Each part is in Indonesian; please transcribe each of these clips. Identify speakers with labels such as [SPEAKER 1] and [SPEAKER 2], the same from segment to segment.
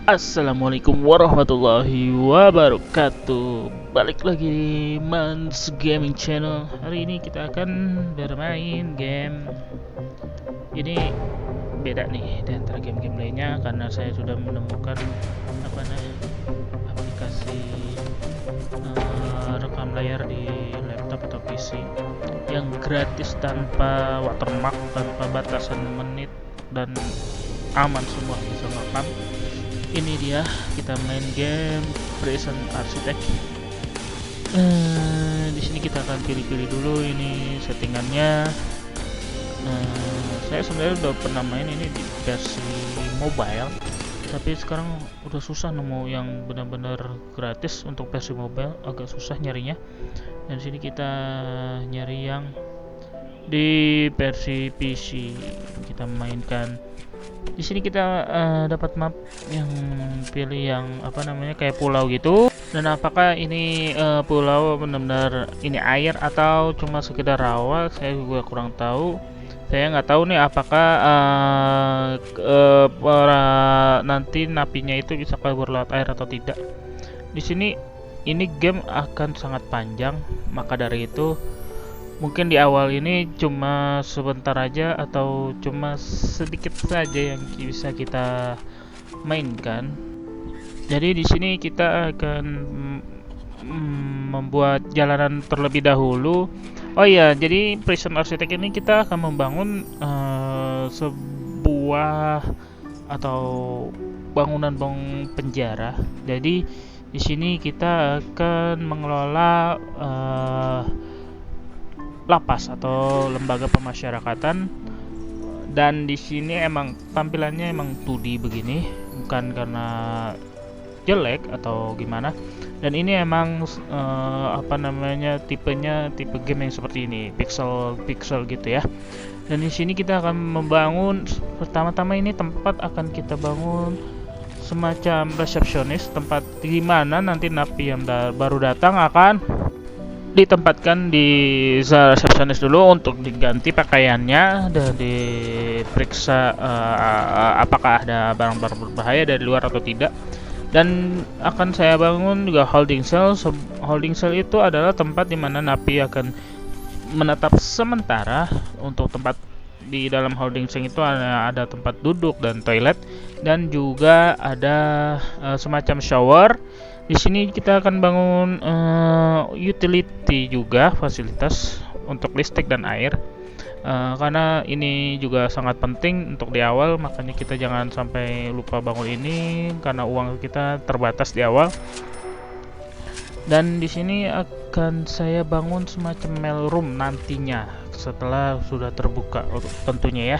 [SPEAKER 1] Assalamualaikum warahmatullahi wabarakatuh. Balik lagi di Mans Gaming Channel. Hari ini kita akan bermain game. Ini beda nih dari antara game-game lainnya karena saya sudah menemukan aplikasi rekam layar di laptop atau PC yang gratis tanpa watermark, tanpa batasan menit, dan aman semua bisa merekam. Ini dia, kita main game Prison Architect. Di sini kita akan pilih-pilih dulu ini settingannya. Saya sebenarnya udah pernah main ini di versi mobile, tapi sekarang udah susah nemu yang benar-benar gratis untuk versi mobile, agak susah nyarinya. Dan di sini kita nyari yang di versi PC. Kita mainkan. Di sini kita dapat map yang pilih yang kayak pulau gitu. Dan apakah ini pulau benar-benar ini air atau cuma sekedar rawa, saya juga kurang tahu. Saya nggak tahu nih apakah para nanti napinya itu bisa kabur lewat air atau tidak. Di sini ini game akan sangat panjang, maka dari itu mungkin di awal ini cuma sebentar aja atau cuma sedikit saja yang bisa kita mainkan. Jadi di sini kita akan membuat jalanan terlebih dahulu. Oh iya, jadi Prison Architect ini kita akan membangun sebuah atau bangunan penjara. Jadi di sini kita akan mengelola lapas atau lembaga pemasyarakatan, dan di sini emang tampilannya emang 2D begini, bukan karena jelek atau gimana. Dan ini emang tipenya tipe game yang seperti ini, pixel gitu ya. Dan di sini kita akan membangun pertama-tama ini tempat akan kita bangun semacam resepsionis, tempat di mana nanti napi yang baru datang akan ditempatkan di resepsionis dulu untuk diganti pakaiannya dan diperiksa apakah ada barang-barang berbahaya dari luar atau tidak. Dan akan saya bangun juga holding cell. Holding cell itu adalah tempat di mana napi akan menetap sementara. Untuk tempat di dalam holding cell itu ada tempat duduk dan toilet, dan juga ada semacam shower. Di sini kita akan bangun utility juga, fasilitas untuk listrik dan air, karena ini juga sangat penting untuk di awal. Makanya kita jangan sampai lupa bangun ini karena uang kita terbatas di awal. Dan di sini akan saya bangun semacam mail room nantinya setelah sudah terbuka tentunya ya.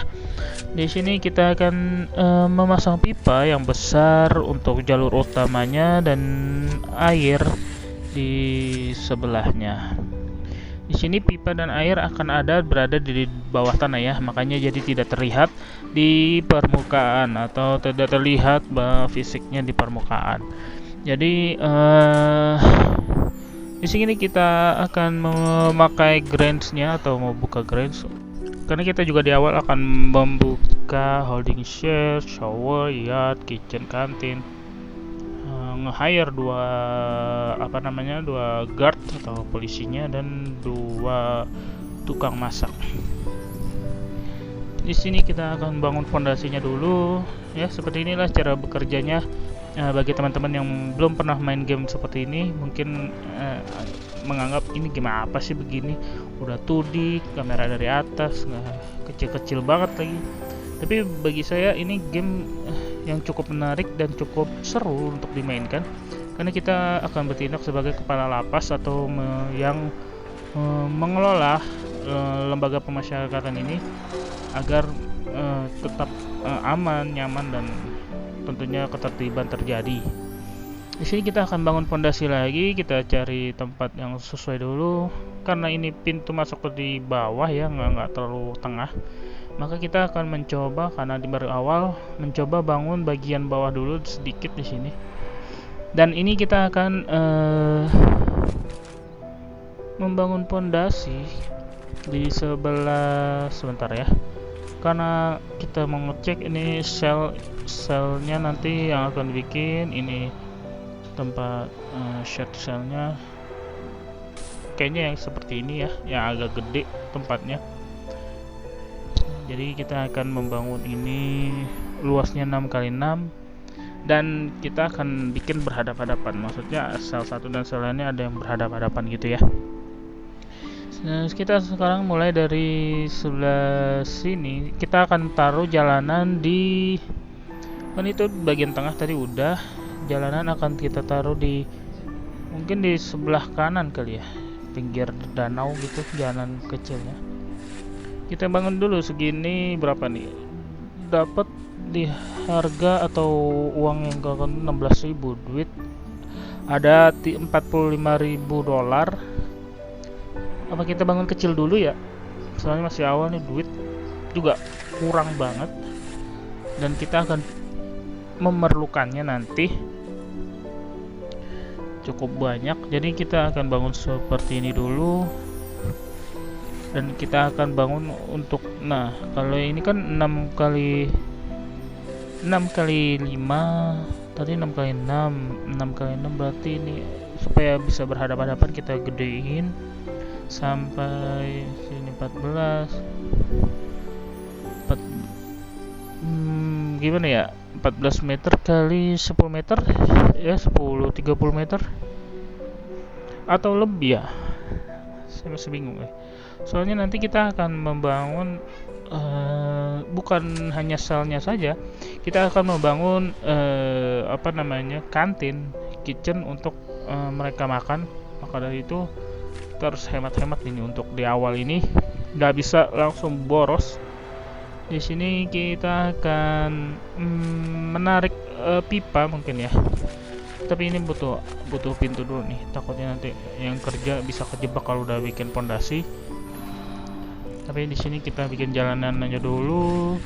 [SPEAKER 1] Di sini kita akan memasang pipa yang besar untuk jalur utamanya dan air di sebelahnya. Di sini pipa dan air akan berada di bawah tanah ya, makanya jadi tidak terlihat di permukaan atau tidak terlihat fisiknya di permukaan. Jadi di sini kita akan memakai grange-nya atau membuka grange, karena kita juga di awal akan membuka holding share, shower, yard, kitchen, kantin, nge-hire dua guard atau polisinya dan dua tukang masak. Di sini kita akan bangun fondasinya dulu ya. Seperti inilah cara bekerjanya. Bagi teman-teman yang belum pernah main game seperti ini, mungkin menganggap ini game apa sih begini, udah 2D, kamera dari atas, kecil-kecil banget lagi. Tapi bagi saya ini game yang cukup menarik dan cukup seru untuk dimainkan, karena kita akan bertindak sebagai kepala lapas atau yang mengelola lembaga pemasyarakatan ini agar tetap aman, nyaman, dan tentunya ketertiban terjadi. Di sini kita akan bangun fondasi lagi. Kita cari tempat yang sesuai dulu, karena ini pintu masuk di bawah ya, nggak terlalu tengah. Maka kita akan mencoba, karena di baru awal, mencoba bangun bagian bawah dulu sedikit di sini. Dan ini kita akan membangun fondasi di sebelah, sebentar ya, karena kita mengecek ini sel selnya nanti yang akan bikin ini tempat short cellnya kayaknya yang seperti ini ya, yang agak gede tempatnya. Jadi kita akan membangun ini luasnya 6x6 dan kita akan bikin berhadap-hadapan, maksudnya sel satu dan sel lainnya ada yang berhadap-hadapan gitu ya. Nah, kita sekarang mulai dari sebelah sini, kita akan taruh jalanan di kan itu bagian tengah tadi udah. Jalanan akan kita taruh di mungkin di sebelah kanan kali ya, pinggir danau gitu, jalan kecilnya. Kita bangun dulu segini, berapa nih? Dapat di harga atau uang yang ke 16.000 duit. Ada 45.000 dolar. Apa kita bangun kecil dulu ya? Soalnya masih awal nih, duit juga kurang banget. Dan kita akan memerlukannya nanti cukup banyak. Jadi kita akan bangun seperti ini dulu. Dan kita akan bangun untuk, nah kalau ini kan 6 kali 5 tadi 6 kali 6 kali 6 berarti ini supaya bisa berhadapan-hadapan kita gedein sampai sini 14 gimana ya, 14 meter kali 10 meter ya, 30 meter atau lebih ya, saya masih bingung ya. Soalnya nanti kita akan membangun bukan hanya selnya saja, kita akan membangun kantin, kitchen untuk mereka makan. Maka dari itu kita harus hemat-hemat ini untuk di awal ini, nggak bisa langsung boros. Di sini kita akan menarik pipa mungkin ya, tapi ini butuh pintu dulu nih, takutnya nanti yang kerja bisa kejebak kalau udah bikin pondasi. Tapi di sini kita bikin jalanan aja dulu.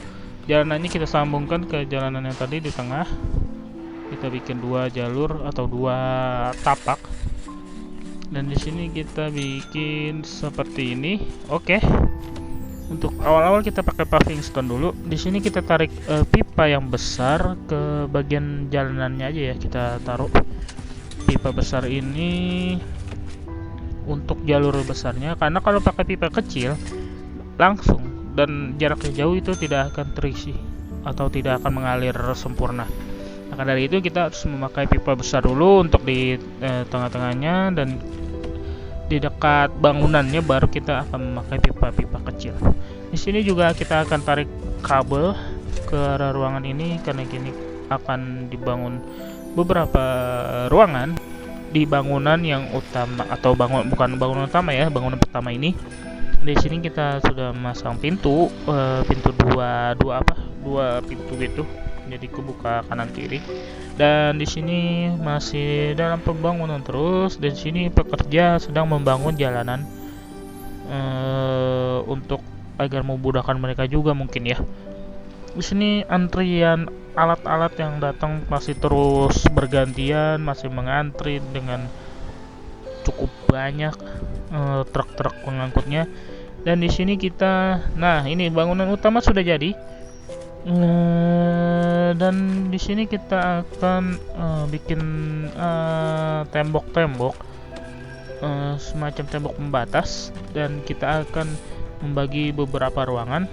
[SPEAKER 1] Jalanannya kita sambungkan ke jalanan yang tadi di tengah. Kita bikin 2 jalur atau 2 tapak. Dan di sini kita bikin seperti ini. Oke. Untuk awal-awal kita pakai paving stone dulu. Di sini kita tarik pipa yang besar ke bagian jalanannya aja ya. Kita taruh pipa besar ini untuk jalur besarnya, karena kalau pakai pipa kecil langsung dan jaraknya jauh itu tidak akan terisi atau tidak akan mengalir sempurna. Maka dari itu kita harus memakai pipa besar dulu untuk di tengah-tengahnya, dan di dekat bangunannya baru kita akan memakai pipa-pipa kecil. Di sini juga kita akan tarik kabel ke arah ruangan ini, karena kini akan dibangun beberapa ruangan di bangunan yang utama, atau bukan bangunan utama ya, bangunan pertama ini. Di sini kita sudah masang pintu dua pintu gitu, jadi kebuka kanan kiri. Dan di sini masih dalam pembangunan terus. Dan di sini pekerja sedang membangun jalanan untuk agar memudahkan mereka juga mungkin ya. Di sini antrian alat-alat yang datang masih terus bergantian, masih mengantri dengan cukup banyak truk-truk pengangkutnya. Dan di sini kita, nah ini bangunan utama sudah jadi. Dan di sini kita akan bikin tembok-tembok, semacam tembok pembatas, dan kita akan membagi beberapa ruangan.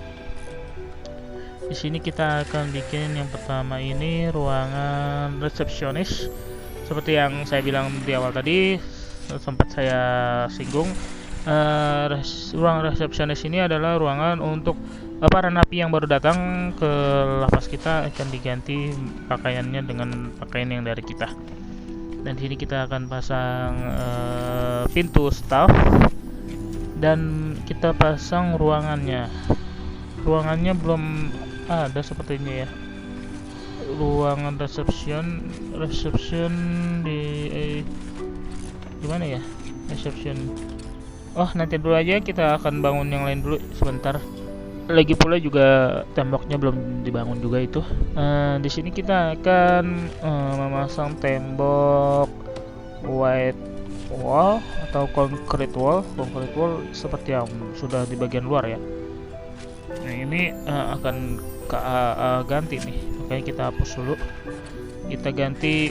[SPEAKER 1] Di sini kita akan bikin yang pertama ini ruangan resepsionis, seperti yang saya bilang di awal tadi, sempat saya singgung. Ruang resepsionis ini adalah ruangan untuk para napi yang baru datang ke lapas kita akan diganti pakaiannya dengan pakaian yang dari kita. Dan di sini kita akan pasang pintu staff, dan kita pasang ruangannya. Ruangannya belum ada sepertinya ya. Ruangan resepsion di gimana ya? Reception. Oh, nanti dulu aja, kita akan bangun yang lain dulu sebentar. Lagi pula juga temboknya belum dibangun juga itu. Di sini kita akan memasang tembok white wall atau concrete wall seperti yang sudah di bagian luar ya. Nah, ini akan ganti nih, makanya kita hapus dulu, kita ganti.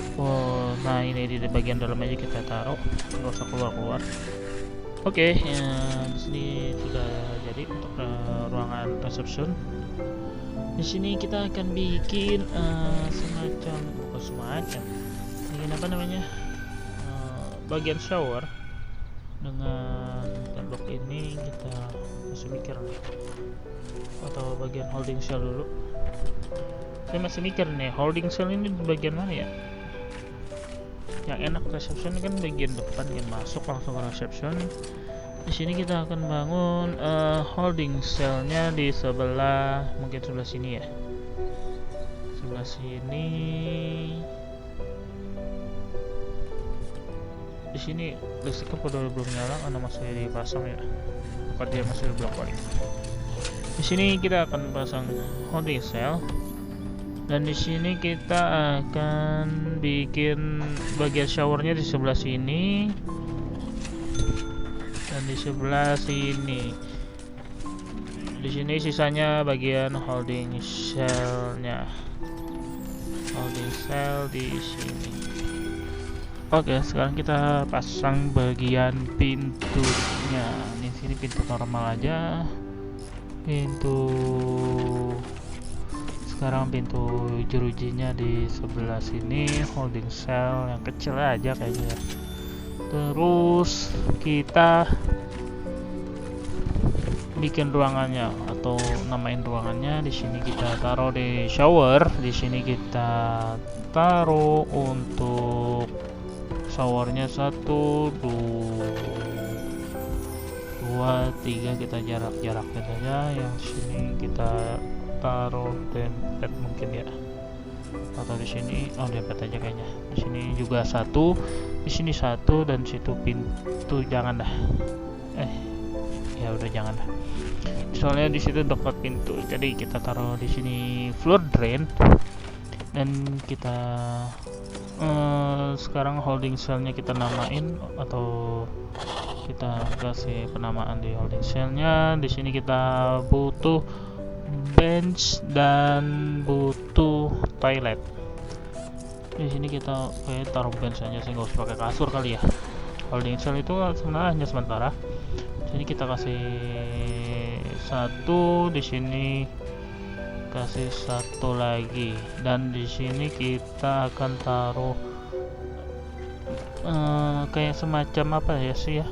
[SPEAKER 1] Nah ini di bagian dalam aja kita taruh, nggak usah keluar. Oke, di sini sudah jadi untuk ruangan reception. Di sini kita akan bikin bikin apa namanya, bagian shower dengan tembok ini. Kita masih mikir nih, atau bagian holding cell dulu. Saya masih mikir nih, holding cell ini di bagian mana ya? Yang enak reception kan bagian depan, yang masuk langsung ke reception. Di sini kita akan bangun holding cellnya di sebelah, mungkin sebelah sini ya. Sebelah sini. Di sini listriknya pada belum nyala karena masih dipasang ya. Bukan, dia masih belum balik. Di sini kita akan pasang holding cell. Dan di sini kita akan bikin bagian showernya di sebelah sini dan di sebelah sini. Di sini sisanya bagian holding cell-nya. Holding cell di sini. Oke, sekarang kita pasang bagian pintunya. Di sini pintu normal aja. Sekarang pintu jerujinya di sebelah sini, holding cell yang kecil aja kayaknya. Terus kita bikin ruangannya atau namain ruangannya. Di sini kita taruh di shower. Di sini kita taruh untuk showernya 1, 2, 3. Kita jarak-jarakin aja. Yang sini kita taruh dempet mungkin ya, atau di sini dempet aja kayaknya. Di sini juga 1, di sini 1, dan situ pintu jangan dah. Ya udah jangan dah. Soalnya di situ dekat pintu. Jadi kita taruh di sini floor drain, dan kita sekarang holding cellnya kita namain, atau kita kasih penamaan di holding cellnya. Di sini kita butuh bench dan butuh toilet. Di sini kita taruh bench aja sih, nggak usah pakai kasur kali ya. Holding cell itu sebenarnya hanya sementara. Di sini kita kasih 1, di sini kasih 1 lagi, dan di sini kita akan taruh kayak semacam apa ya sih ya,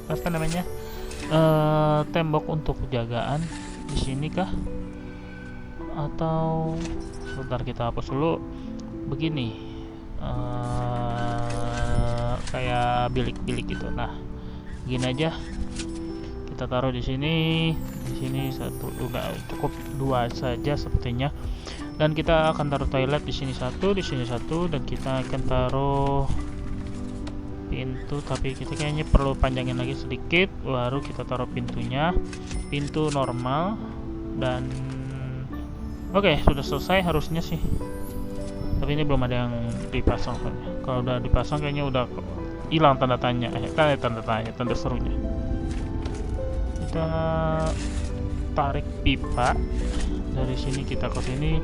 [SPEAKER 1] apa namanya, tembok untuk jagaan. Di sini kah, atau sebentar kita hapus dulu. Begini, kayak bilik-bilik gitu. Nah, gini aja kita taruh di sini. Di sini 1, udah cukup 2 saja sepertinya. Dan kita akan taruh toilet di sini 1, di sini 1, dan kita akan taruh pintu, tapi kita kayaknya perlu panjangin lagi sedikit. Baru kita taruh pintunya, pintu normal. Dan oke, sudah selesai harusnya sih, tapi ini belum ada yang dipasang. Kalau udah dipasang kayaknya udah hilang tanda tanya, tanda serunya. Kita tarik pipa dari sini, kita ke sini,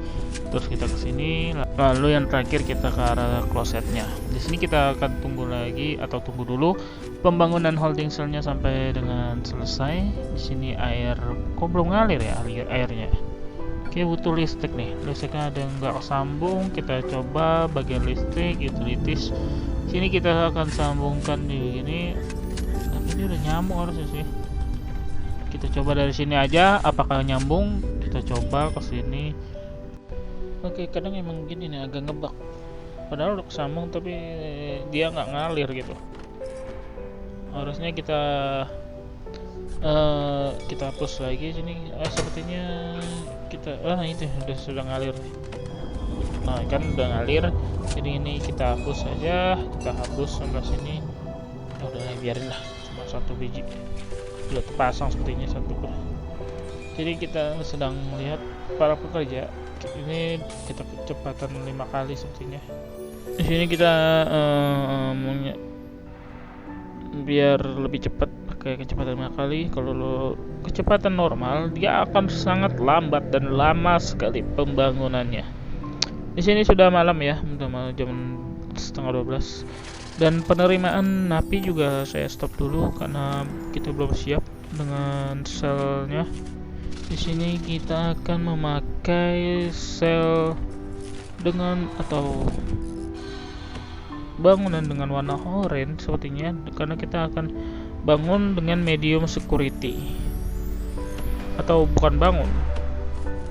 [SPEAKER 1] terus kita ke sini, lalu yang terakhir kita ke arah klosetnya. Di sini kita akan tunggu lagi, atau tunggu dulu pembangunan holding cellnya sampai dengan selesai. Di sini air kok belum ngalir ya airnya. Oke, butuh listrik nih. Listriknya ada yang nggak sambung. Kita coba bagian listrik, utilities. Sini kita akan sambungkan di sini. Tapi ini udah nyambung harusnya sih. Kita coba dari sini aja, apakah nyambung? Kita coba ke sini. Oke, kadang emang gini nih, agak ngebug. Padahal udah kesambung tapi dia nggak ngalir gitu. Harusnya kita hapus lagi sini. Sepertinya kita itu sudah ngalir. Nah, kan udah ngalir. Jadi ini kita hapus saja. Kita hapus sebelah sini. Udah biarin lah, cuma 1 biji. Sudah terpasang sepertinya 1. Jadi kita sedang melihat para pekerja. Ini kita kecepatan 5 kali sepertinya. Di sini kita biar lebih cepat pakai kecepatan 5 kali. Kalau lo kecepatan normal, dia akan sangat lambat dan lama sekali pembangunannya. Di sini sudah malam ya, udah malam jam setengah 12. Dan penerimaan napi juga saya stop dulu karena kita belum siap dengan selnya. Di sini kita akan memakai sel dengan atau bangunan dengan warna orange sepertinya, karena kita akan bangun dengan medium security. Atau bukan bangun.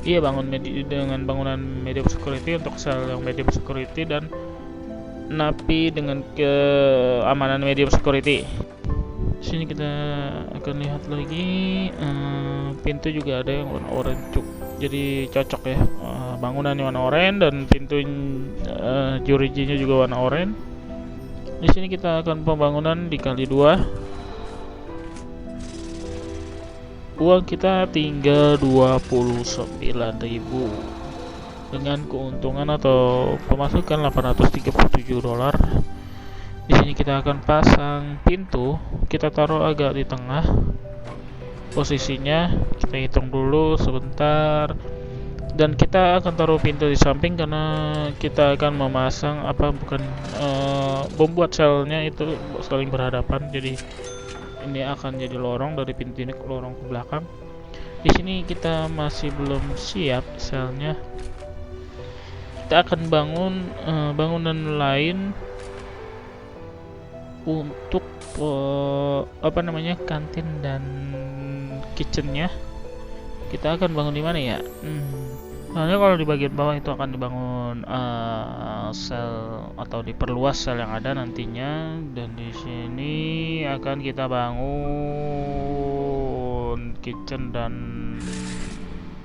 [SPEAKER 1] Iya, bangun dengan bangunan medium security untuk sel yang medium security dan napi dengan keamanan medium security. Sini kita akan lihat lagi pintu juga ada yang warna orange, jadi cocok ya. Bangunannya warna oranye dan pintu jurijinya juga warna oranye. Di sini kita akan pembangunan dikali 2. Uang kita tinggal 29.000 dengan keuntungan atau pemasukan $837. Di sini kita akan pasang pintu, kita taruh agak di tengah posisinya, kita hitung dulu sebentar, dan kita akan taruh pintu di samping karena kita akan memasang membuat selnya itu saling berhadapan. Jadi ini akan jadi lorong dari pintu ini ke lorong ke belakang. Di sini kita masih belum siap selnya. Kita akan bangun bangunan lain untuk kantin dan kitchennya. Kita akan bangun di mana ya? Soalnya kalau di bagian bawah itu akan dibangun sel atau diperluas sel yang ada nantinya, dan di sini akan kita bangun kitchen dan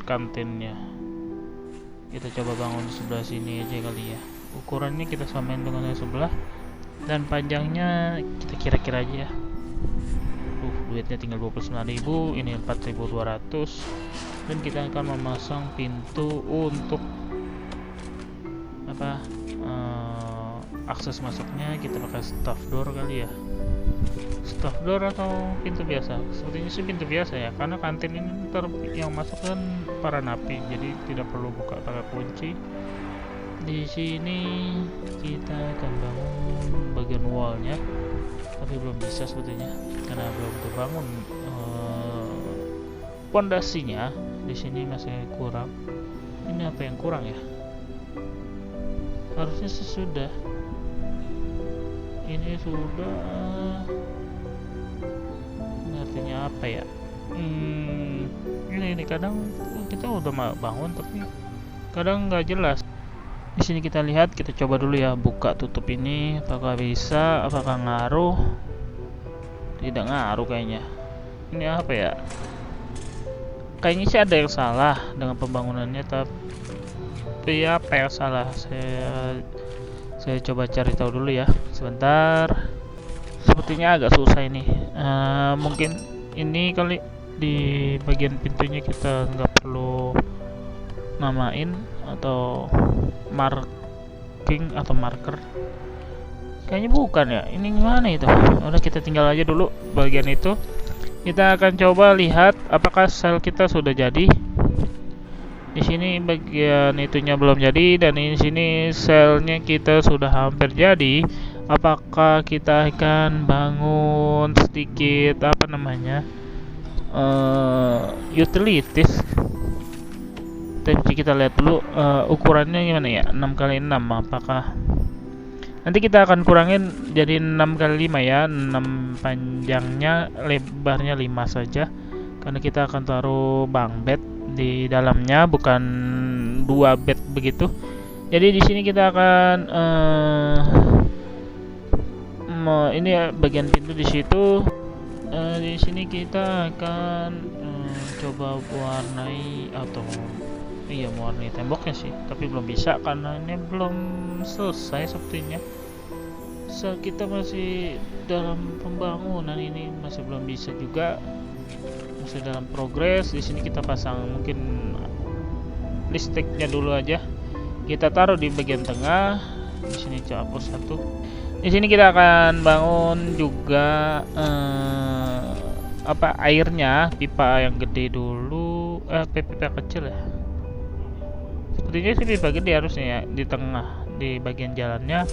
[SPEAKER 1] kantinnya. Kita coba bangun di sebelah sini aja kali ya. Ukurannya kita samain dengan yang sebelah, dan panjangnya kita kira-kira aja ya. Duitnya tinggal 29.000, ini 4.200. Dan kita akan memasang pintu untuk akses masuknya. Kita pakai staff door kali ya, staff door atau pintu biasa. Sepertinya sih pintu biasa ya, karena kantin ini yang masuk kan para napi, jadi tidak perlu buka pakai kunci. Di sini kita akan bangun bagian wallnya, tapi belum bisa sepertinya karena belum terbangun pondasinya. Di sini masih kurang. Ini apa yang kurang ya? Harusnya sesudah ini sudah. Artinya apa ya? Ini kadang kita udah bangun tapi kadang nggak jelas. Di sini kita lihat, kita coba dulu ya, buka tutup ini apakah bisa, apakah ngaruh. Tidak ngaruh kayaknya. Ini apa ya? Kayaknya sih ada yang salah dengan pembangunannya, tapi apa yang salah? Saya coba cari tahu dulu ya, sebentar. Sepertinya agak susah ini. Mungkin ini kali di bagian pintunya kita nggak perlu namain atau marking atau marker. Kayaknya bukan ya. Ini gimana itu? Udah, kita tinggal aja dulu bagian itu. Kita akan coba lihat apakah sel kita sudah jadi. Di sini bagian itunya belum jadi, dan di sini selnya kita sudah hampir jadi. Apakah kita akan bangun sedikit utilities? Tapi kita lihat dulu ukurannya gimana ya, 6x6. Apakah nanti kita akan kurangin jadi 6x5 ya, 6 panjangnya, lebarnya 5 saja, karena kita akan taruh bunk bed di dalamnya, bukan 2 bed begitu. Jadi di sini kita akan ini bagian pintu di situ. Di sini kita akan coba warnai atau mewarnai temboknya sih, tapi belum bisa karena ini belum selesai sepertinya. Kita masih dalam pembangunan, ini masih belum bisa juga, masih dalam progres. Di sini kita pasang mungkin listriknya dulu aja. Kita taruh di bagian tengah. Di sini hapus satu. Di sini kita akan bangun juga apa airnya, pipa yang gede dulu, pipa kecil ya. Sepertinya sih pipa gede harusnya ya, di tengah di bagian jalannya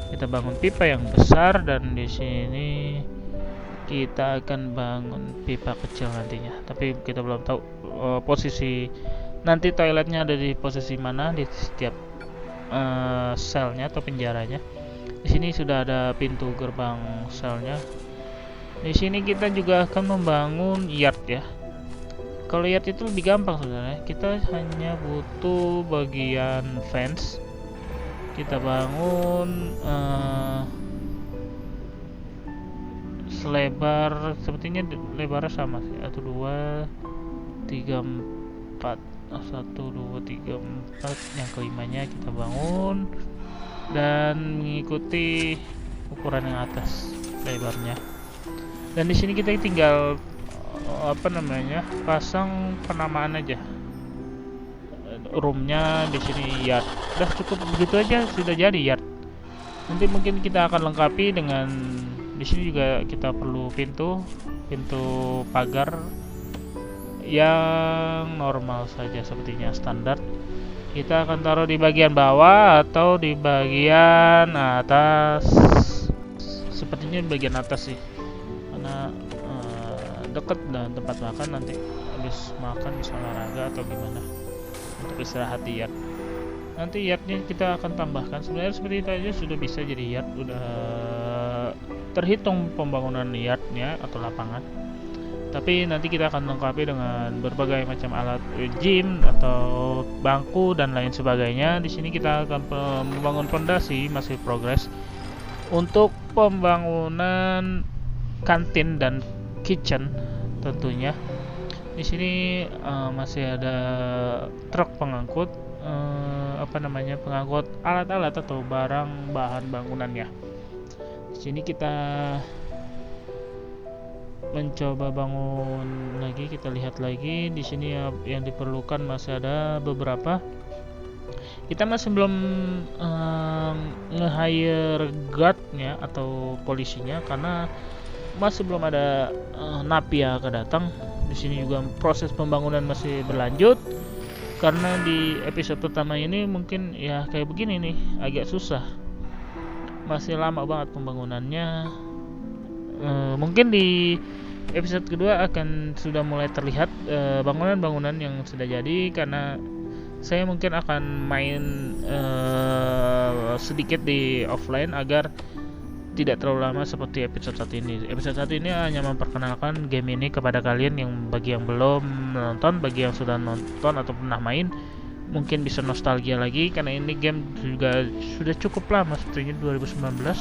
[SPEAKER 1] kita bangun pipa yang besar, dan di sini kita akan bangun pipa kecil nantinya. Tapi kita belum tahu posisi nanti toiletnya ada di posisi mana di setiap selnya atau penjaranya. Di sini sudah ada pintu gerbang selnya. Di sini kita juga akan membangun yard ya. Kalau yard itu lebih gampang sebenarnya. Kita hanya butuh bagian fence. Kita bangun selebar, sepertinya lebarnya sama sih, 1 2 3 4, 1 2 3 4, yang kelimanya kita bangun dan mengikuti ukuran yang atas lebarnya. Dan di sini kita tinggal pasang penamaan aja. Roomnya di sini yard. Udah cukup begitu aja, sudah jadi yard. Nanti mungkin kita akan lengkapi dengan di sini juga kita perlu pintu pagar yang normal saja sepertinya standar. Kita akan taruh di bagian bawah atau di bagian atas. Sepertinya di bagian atas sih, karena deket dengan tempat makan, nanti habis makan bisa olahraga atau gimana untuk istirahat di yard. Nanti yardnya kita akan tambahkan, sebenarnya seperti itu aja sudah bisa jadi yard, udah terhitung pembangunan yardnya atau lapangan. Tapi nanti kita akan lengkapi dengan berbagai macam alat gym atau bangku dan lain sebagainya. Di sini kita akan membangun fondasi, masih progres untuk pembangunan kantin dan kitchen tentunya. Di sini masih ada truk pengangkut pengangkut alat-alat atau barang bahan bangunannya. Di sini kita mencoba bangun lagi, kita lihat lagi di sini yang diperlukan masih ada beberapa. Kita masih belum nge-hire guardnya atau polisinya karena masih belum ada napi yang akan datang. Di sini juga proses pembangunan masih berlanjut karena di episode pertama ini mungkin ya kayak begini nih, agak susah, masih lama banget pembangunannya. Mungkin di episode kedua akan sudah mulai terlihat bangunan-bangunan yang sudah jadi, karena saya mungkin akan main sedikit di offline agar tidak terlalu lama seperti episode 1 ini. Episode 1 ini hanya memperkenalkan game ini kepada kalian, yang bagi yang belum nonton, bagi yang sudah nonton atau pernah main mungkin bisa nostalgia lagi, karena ini game juga sudah cukup lama, sepertinya 2019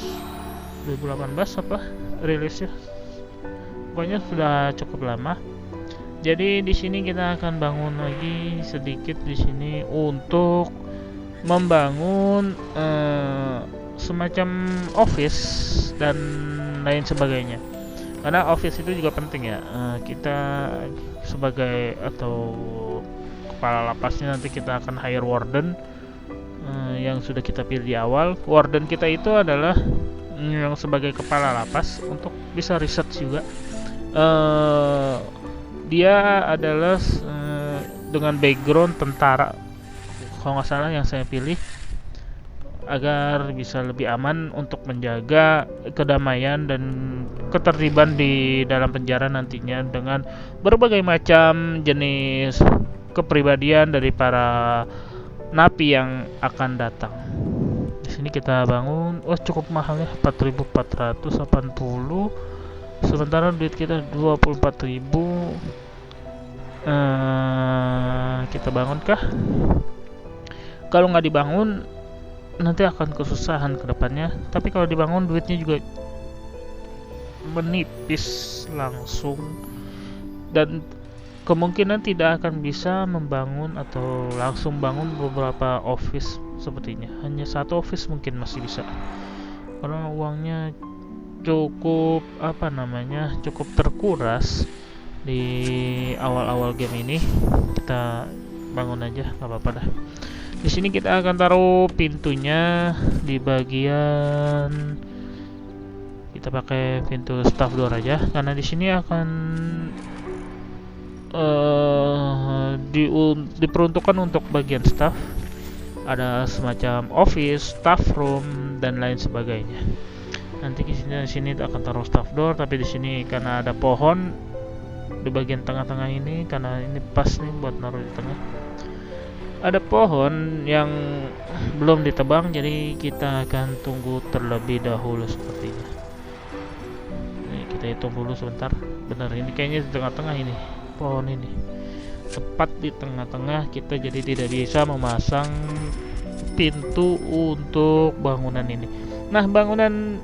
[SPEAKER 1] 2018 apa rilisnya, pokoknya sudah cukup lama. Jadi di sini kita akan bangun lagi sedikit di sini untuk membangun semacam office dan lain sebagainya, karena office itu juga penting ya. Kita sebagai atau kepala lapasnya nanti kita akan hire warden yang sudah kita pilih di awal. Warden kita itu adalah yang sebagai kepala lapas untuk bisa research juga. Dia adalah dengan background tentara kalau nggak salah yang saya pilih, agar bisa lebih aman untuk menjaga kedamaian dan ketertiban di dalam penjara nantinya dengan berbagai macam jenis kepribadian dari para napi yang akan datang. Di sini kita bangun, cukup mahal ya, 4.480, sementara duit kita 24.000. Kita bangun kah? Kalau nggak dibangun nanti akan kesusahan ke depannya, tapi kalau dibangun duitnya juga menipis langsung, dan kemungkinan tidak akan bisa membangun atau langsung bangun beberapa office sepertinya. Hanya satu office mungkin masih bisa, karena uangnya cukup cukup terkuras di awal-awal game ini. Kita bangun aja, nggak apa-apa dah. Di sini kita akan taruh pintunya di bagian, kita kita pakai pintu staff door aja karena di sini akan diperuntukkan untuk bagian staff. Ada semacam office, staff room dan lain sebagainya. Nanti di sini akan taruh staff door, tapi di sini karena ada pohon di bagian tengah-tengah ini, karena ini pas nih buat naruh di tengah. Ada pohon yang belum ditebang, jadi kita akan tunggu terlebih dahulu sepertinya. Nih, kita hitung dulu sebentar. Benar, ini kayaknya di tengah-tengah ini pohon ini, tepat di tengah-tengah. Kita jadi tidak bisa memasang pintu untuk bangunan ini. Nah, bangunan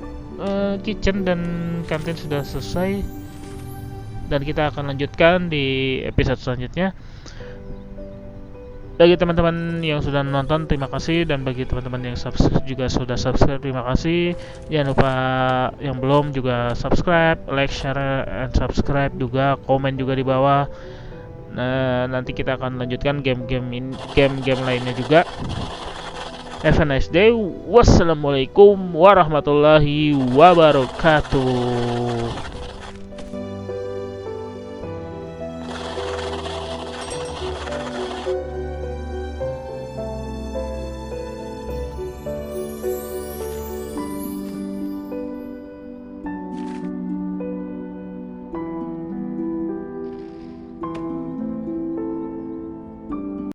[SPEAKER 1] kitchen dan kantin sudah selesai dan kita akan lanjutkan di episode selanjutnya. Bagi teman-teman yang sudah nonton, terima kasih, dan bagi teman-teman yang juga sudah subscribe, terima kasih. Jangan lupa yang belum juga subscribe, like, share, and subscribe juga, komen juga di bawah. Nah, nanti kita akan lanjutkan game-game lainnya juga. Have a nice day. Wassalamualaikum warahmatullahi wabarakatuh.